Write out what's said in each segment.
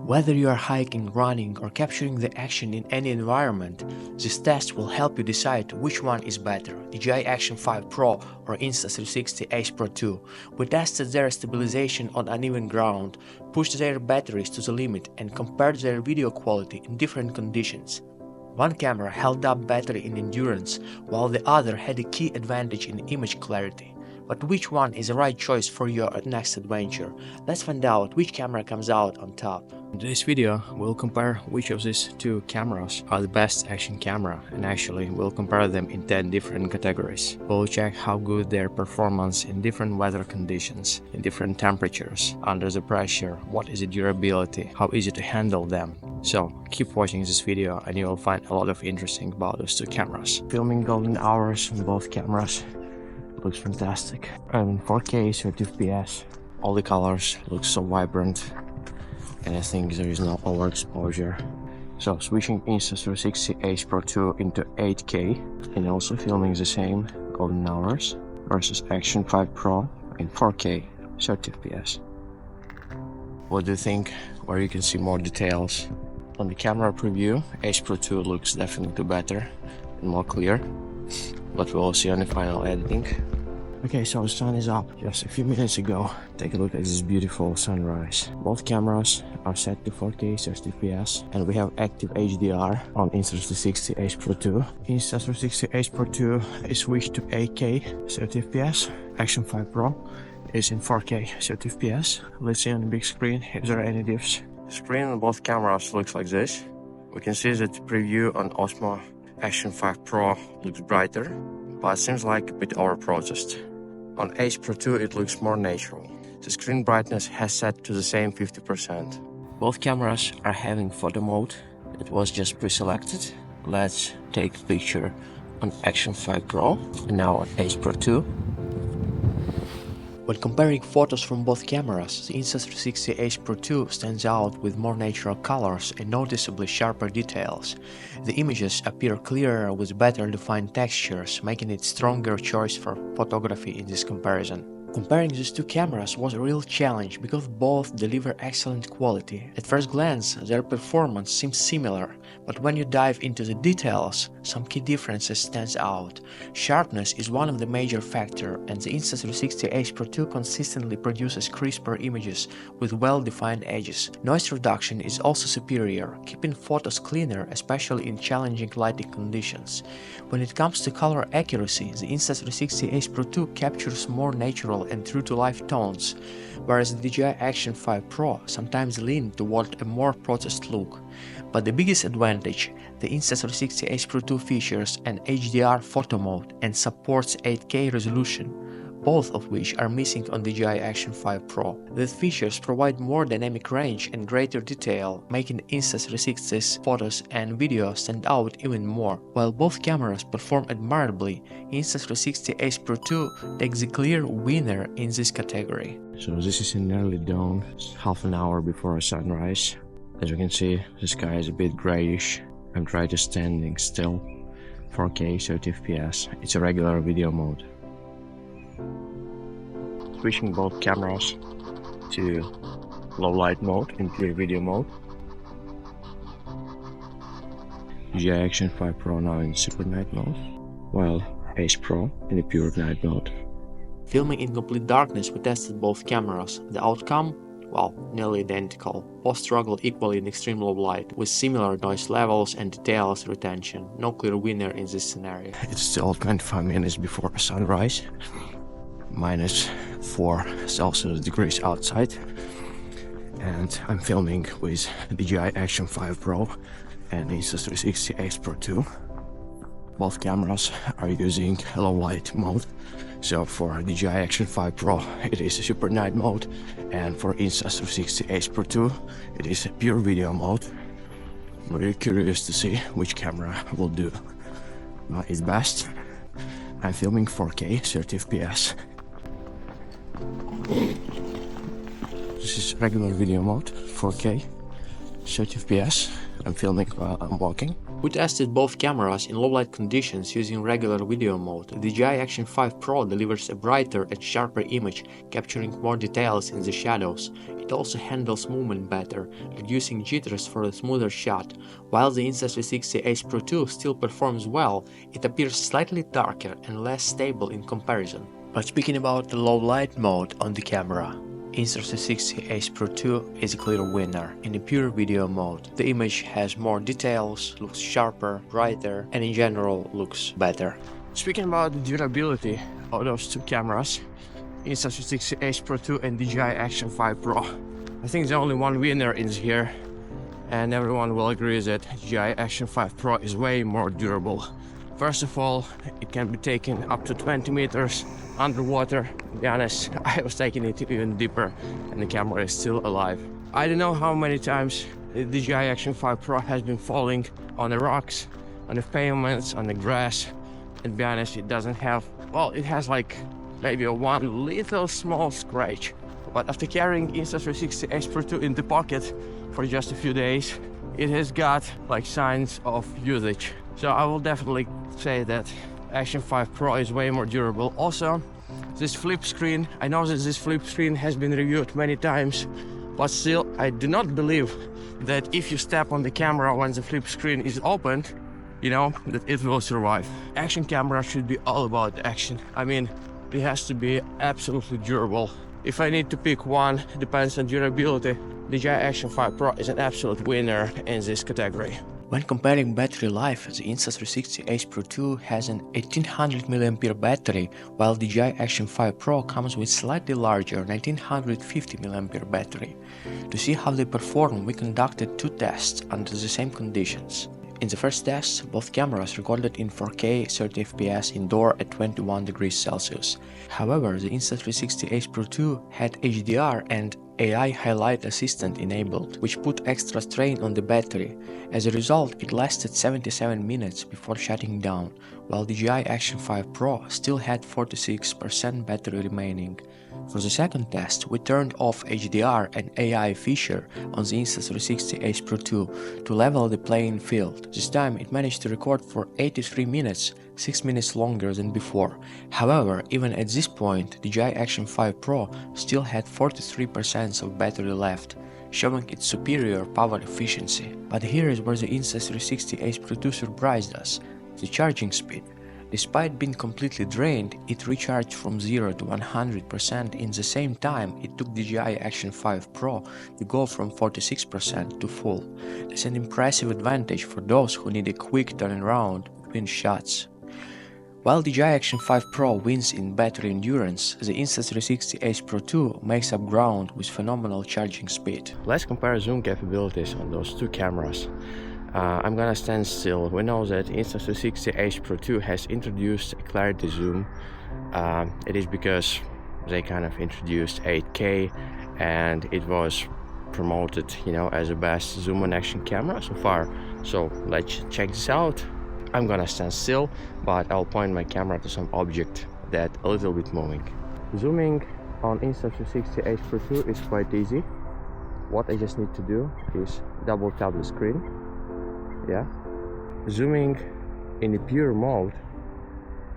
Whether you are hiking, running, or capturing the action in any environment, this test will help you decide which one is better, DJI Action 5 Pro or Insta360 Ace Pro 2. We tested their stabilization on uneven ground, pushed their batteries to the limit, and compared their video quality in different conditions. One camera held up better in endurance, while the other had a key advantage in image clarity. But which one is the right choice for your next adventure? Let's find out which camera comes out on top. In this video, we'll compare which of these two cameras are the best action camera, and actually we'll compare them in 10 different categories. We'll check how good their performance in different weather conditions, in different temperatures, under the pressure, what is the durability, how easy to handle them. So keep watching this video and you will find a lot of interesting about those two cameras. Filming golden hours on both cameras. Looks fantastic. And 4K 30 FPS. All the colors look so vibrant, and I think there is no overexposure. So switching Insta360 Ace Pro 2 into 8K and also filming the same golden hours versus Action 5 Pro in 4K 30 FPS. What do you think? Where you can see more details? On the camera preview, Ace Pro 2 looks definitely better and more clear, but we'll see on the final editing. Okay, so the sun is up just a few minutes ago. Take a look at this beautiful sunrise. Both cameras are set to 4K 30 FPS, and we have active HDR on Insta360 Ace Pro 2. Insta360 Ace Pro 2 is switched to 8K 30 FPS. Action 5 Pro is in 4K 30 FPS. Let's see on the big screen if there are any diffs. The screen on both cameras looks like this. We can see that the preview on Osmo Action 5 Pro looks brighter, but it seems like a bit overprocessed. On Ace Pro 2 it looks more natural. The screen brightness has set to the same 50%. Both cameras are having photo mode. It was just pre-selected. Let's take a picture on Action 5 Pro and now on Ace Pro 2. When comparing photos from both cameras, the Insta360 Ace Pro 2 stands out with more natural colors and noticeably sharper details. The images appear clearer with better defined textures, making it a stronger choice for photography in this comparison. Comparing these two cameras was a real challenge because both deliver excellent quality. At first glance, their performance seems similar, but when you dive into the details, some key differences stand out. Sharpness is one of the major factors, and the Insta360 Ace Pro 2 consistently produces crisper images with well-defined edges. Noise reduction is also superior, keeping photos cleaner, especially in challenging lighting conditions. When it comes to color accuracy, the Insta360 Ace Pro 2 captures more natural and true-to-life tones, whereas the DJI Action 5 Pro sometimes lean toward a more processed look. But the biggest advantage, the Insta360 Ace Pro 2 features an HDR photo mode and supports 8K resolution, both of which are missing on DJI Action 5 Pro. These features provide more dynamic range and greater detail, making Insta360's photos and video stand out even more. While both cameras perform admirably, Insta360 Ace Pro 2 takes the clear winner in this category. So this is in early dawn, half an hour before sunrise. As you can see, the sky is a bit grayish. I'm trying to standing still. 4K 30 FPS. It's a regular video mode. Switching both cameras to low light mode in clear video mode. DJI Action 5 Pro now in super night mode, while Ace Pro in the pure night mode. Filming in complete darkness, we tested both cameras. The outcome? Well, nearly identical. Both struggled equally in extreme low light, with similar noise levels and details retention. No clear winner in this scenario. It's still 25 minutes before sunrise. -4 degrees Celsius outside, and I'm filming with DJI Action 5 Pro and Insta360 Ace Pro 2. Both cameras are using low light mode, so for DJI Action 5 Pro it is a super night mode, and for Insta360 Ace Pro 2 it is a pure video mode. I'm really curious to see which camera will do its best. I'm filming 4K 30 FPS. This is regular video mode, 4K 30 FPS. I'm filming while I'm walking. We tested both cameras in low-light conditions using regular video mode. The DJI Action 5 Pro delivers a brighter and sharper image, capturing more details in the shadows. It also handles movement better, reducing jitters for a smoother shot. While the Insta360 Ace Pro 2 still performs well, it appears slightly darker and less stable in comparison. But speaking about the low-light mode on the camera, Insta360 Ace Pro 2 is a clear winner. In the pure video mode, the image has more details, looks sharper, brighter, and in general looks better. Speaking about the durability of those two cameras, Insta360 Ace Pro 2 and DJI Action 5 Pro, I think there's only one winner in here, and everyone will agree that DJI Action 5 Pro is way more durable. First of all, it can be taken up to 20 meters underwater. To be honest, I was taking it even deeper and the camera is still alive. I don't know how many times the DJI Action 5 Pro has been falling on the rocks, on the pavements, on the grass. And to be honest, it doesn't have, well, it has like maybe one little small scratch. But after carrying Insta360 Ace Pro 2 in the pocket for just a few days, it has got like signs of usage. So I will definitely say that Action 5 Pro is way more durable. Also, this flip screen, I know that this flip screen has been reviewed many times, but still I do not believe that if you step on the camera when the flip screen is opened, you know, that it will survive. Action camera should be all about action. I mean, it has to be absolutely durable. If I need to pick one, depends on durability, DJI Action 5 Pro is an absolute winner in this category. When comparing battery life, the Insta360 Ace Pro 2 has an 1800 mAh battery, while the DJI Action 5 Pro comes with slightly larger 1950 mAh battery. To see how they perform, we conducted two tests under the same conditions. In the first test, both cameras recorded in 4K 30 fps indoor at 21 degrees Celsius. However, the Insta360 Ace Pro 2 had HDR and AI Highlight Assistant enabled, which put extra strain on the battery. As a result, it lasted 77 minutes before shutting down, while the DJI Action 5 Pro still had 46% battery remaining. For the second test, we turned off HDR and AI feature on the Insta360 Ace Pro 2 to level the playing field. This time it managed to record for 83 minutes, 6 minutes longer than before. However, even at this point, the DJI Action 5 Pro still had 43% of battery left, showing its superior power efficiency. But here is where the Insta360 Ace Pro 2 surprised us: the charging speed. Despite being completely drained, it recharged from 0 to 100% in the same time it took DJI Action 5 Pro to go from 46% to full. That's an impressive advantage for those who need a quick turnaround between shots. While DJI Action 5 Pro wins in battery endurance, the Insta360 Ace Pro 2 makes up ground with phenomenal charging speed. Let's compare zoom capabilities on those two cameras. I'm gonna stand still. We know that Insta360 Ace Pro 2 has introduced a clarity zoom. It is because they kind of introduced 8K and it was promoted, you know, as the best zoom on action camera so far. So let's check this out. I'm gonna stand still, but I'll point my camera to some object that a little bit moving. Zooming on Insta360 Ace Pro 2 is quite easy. What I just need to do is double tap the screen. Yeah. Zooming in the pure mode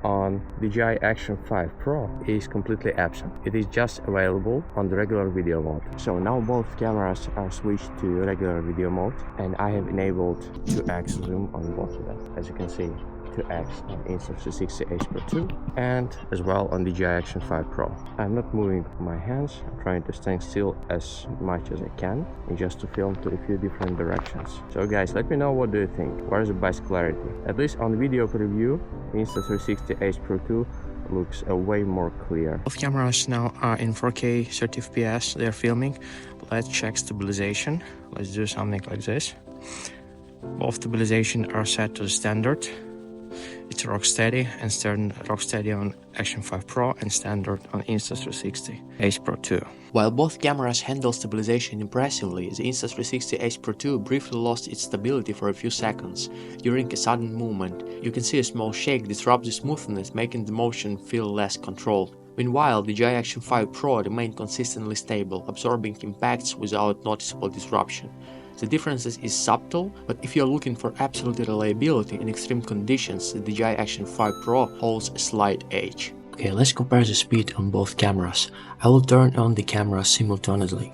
on DJI Action 5 Pro is completely absent. It is just available on the regular video mode. So now both cameras are switched to regular video mode and I have enabled 2x zoom on both of them. As you can see, 2x on Insta360 Ace Pro 2 and as well on DJI Action 5 Pro. I'm not moving my hands, I'm trying to stand still as much as I can and just to film to a few different directions. So guys, let me know, what do you think? Where is the best clarity? At least on video preview, Insta360 Ace Pro 2 looks way more clear. Both cameras now are in 4K 30 fps, they're filming. Let's check stabilization. Let's do something like this. Both stabilization are set to the standard. It's rock steady and rock steady on Action 5 Pro and standard on Insta360 Ace Pro 2. While both cameras handle stabilization impressively, the Insta360 Ace Pro 2 briefly lost its stability for a few seconds. During a sudden movement, you can see a small shake disrupt the smoothness, making the motion feel less controlled. Meanwhile, the DJI Action 5 Pro remained consistently stable, absorbing impacts without noticeable disruption. The differences is subtle, but if you're looking for absolute reliability in extreme conditions, the DJI Action 5 Pro holds a slight edge. Okay, let's compare the speed on both cameras. I will turn on the cameras simultaneously.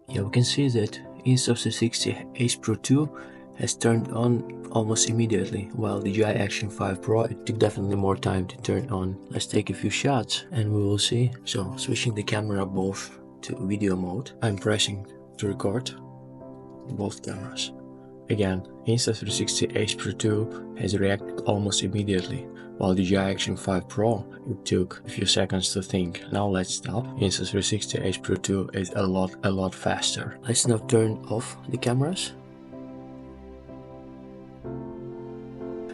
Yeah, we can see that Insta360 Ace Pro 2 has turned on almost immediately, while the DJI Action 5 Pro, it took definitely more time to turn on. Let's take a few shots and we will see. So, switching the camera both to video mode, I'm pressing to record both cameras. Again, Insta360 Ace Pro 2 has reacted almost immediately, while the DJI Action 5 Pro, it took a few seconds to think. Now let's stop. Insta360 Ace Pro 2 is a lot faster. Let's now turn off the cameras.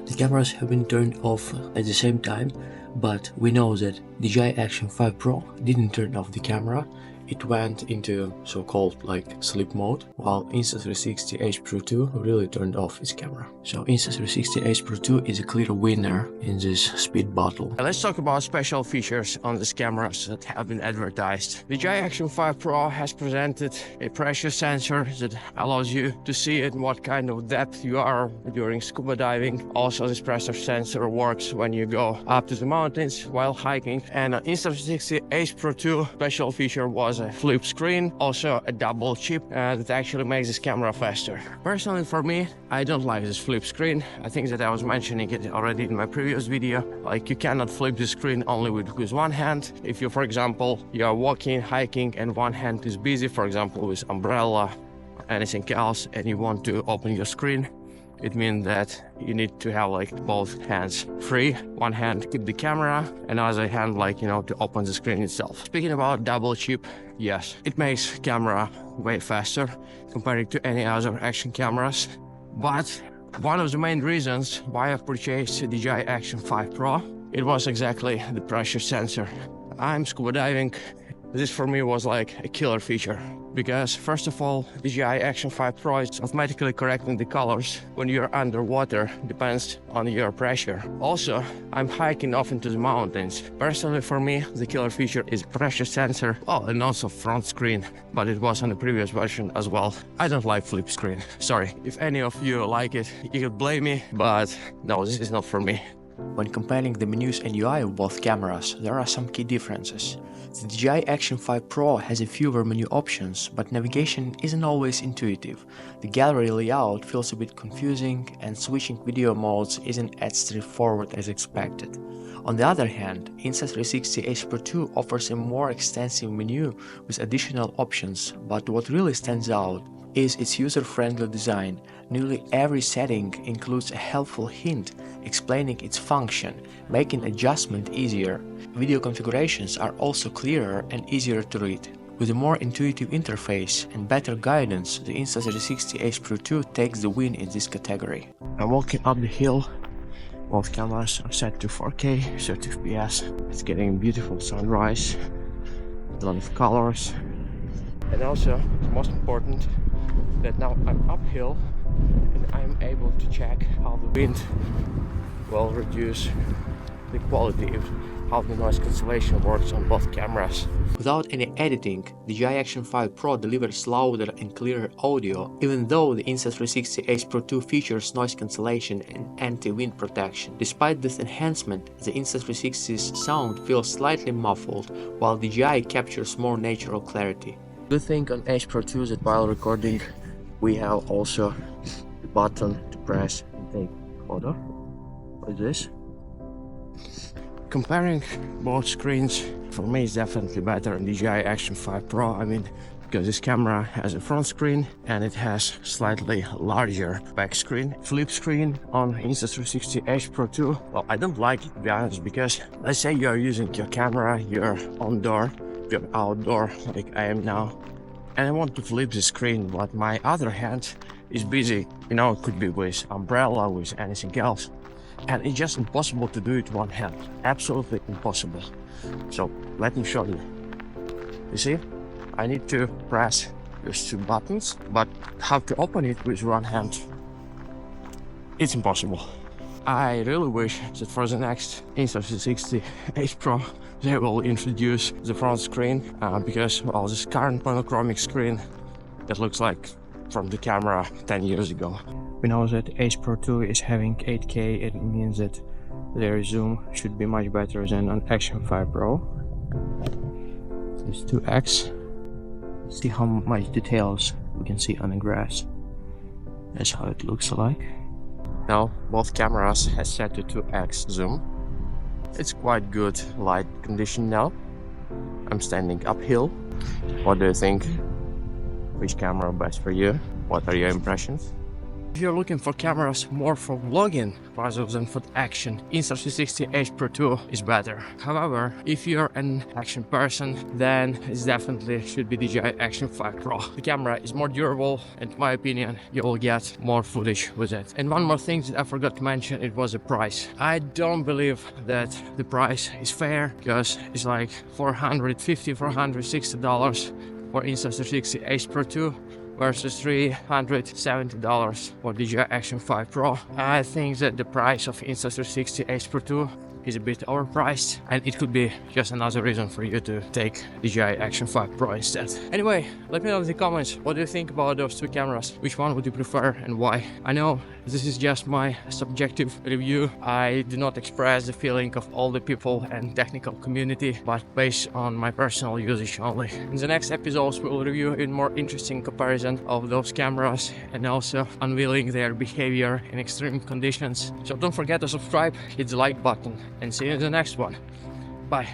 The cameras have been turned off at the same time, but we know that the DJI Action 5 Pro didn't turn off the camera. It went into so-called like sleep mode, while Insta360 Ace Pro 2 really turned off its camera. So Insta360 Ace Pro 2 is a clear winner in this speed battle. Let's talk about special features on these cameras that have been advertised. The DJI Action 5 Pro has presented a pressure sensor that allows you to see in what kind of depth you are during scuba diving. Also, this pressure sensor works when you go up to the mountains while hiking. And Insta360 Ace Pro 2 special feature was a flip screen, also a double chip that actually makes this camera faster. Personally, for me, I don't like this flip screen. I think that I was mentioning it already in my previous video. Like, you cannot flip the screen only with one hand. If you, for example, you are walking, hiking, and one hand is busy, for example, with umbrella or anything else, and you want to open your screen, it means that you need to have like both hands free. One hand keep the camera, another hand to open the screen itself. Speaking about double chip, yes, it makes camera way faster compared to any other action cameras. But one of the main reasons why I purchased the DJI Action 5 Pro, it was exactly the pressure sensor. I'm scuba diving. This for me was like a killer feature, because first of all, DJI Action 5 Pro is automatically correcting the colors when you're underwater, depends on your pressure. Also, I'm hiking off into the mountains. Personally, for me, the killer feature is pressure sensor, and also front screen, but it was on the previous version as well. I don't like flip screen. Sorry, if any of you like it, you could blame me, but no, this is not for me. When comparing the menus and UI of both cameras, there are some key differences. The DJI Action 5 Pro has a fewer menu options, but navigation isn't always intuitive. The gallery layout feels a bit confusing, and switching video modes isn't as straightforward as expected. On the other hand, Insta360 Ace Pro 2 offers a more extensive menu with additional options, but what really stands out is its user-friendly design. Nearly every setting includes a helpful hint explaining its function, making adjustment easier. Video configurations are also clearer and easier to read. With a more intuitive interface and better guidance, the Insta360 Ace Pro 2 takes the win in this category. I'm walking up the hill. Both cameras are set to 4K, 30 FPS. It's getting beautiful sunrise, a lot of colors. And also, most important, that now I'm uphill and I'm able to check how the wind will reduce the quality of how the noise cancellation works on both cameras. Without any editing, the DJI Action 5 Pro delivers louder and clearer audio, even though the Insta360 Ace Pro 2 features noise cancellation and anti-wind protection. Despite this enhancement, the Insta360's sound feels slightly muffled, while the DJI captures more natural clarity. Good thing on Ace Pro 2 is that while recording, we have also the button to press and take photo, like this. Comparing both screens, for me it's definitely better on DJI Action 5 Pro. I mean, because this camera has a front screen and it has slightly larger back screen. Flip screen on Insta360 Ace Pro 2, well, I don't like it, to be honest, because let's say you're using your camera, you're indoor, you're outdoor, like I am now, and I want to flip the screen, but my other hand is busy, it could be with umbrella, with anything else. And it's just impossible to do it one hand. Absolutely impossible. So let me show you. You see, I need to press these two buttons, but how to open it with one hand? It's impossible. I really wish that for the next Insta360 Ace Pro they will introduce the front screen, because well, this current monochromic screen that looks like from the camera 10 years ago. We know that Ace Pro 2 is having 8K. It means that their zoom should be much better than an Action 5 Pro. This 2X. See how much details we can see on the grass. That's how it looks like. Now both cameras has set to 2X zoom. It's quite good light condition now. I'm standing uphill. What do you think? Which camera best for you? What are your impressions? If you're looking for cameras more for vlogging rather than for action, Insta360 Ace Pro 2 is better. However, if you're an action person, then it definitely should be DJI Action 5 Pro. The camera is more durable, and in my opinion, you will get more footage with it. And one more thing that I forgot to mention, it was the price. I don't believe that the price is fair, because it's like $450, $460 for Insta360 Ace Pro 2 versus $370 for DJI Action 5 Pro. I think that the price of Insta360 Ace Pro 2 is a bit overpriced, and it could be just another reason for you to take DJI Action 5 Pro instead. Anyway, let me know in the comments, what do you think about those two cameras? Which one would you prefer and why? I know this is just my subjective review. I do not express the feeling of all the people and technical community, but based on my personal usage only. In the next episodes, we will review a more interesting comparison of those cameras and also unveiling their behavior in extreme conditions. So don't forget to subscribe, hit the like button, and see you in the next one. Bye.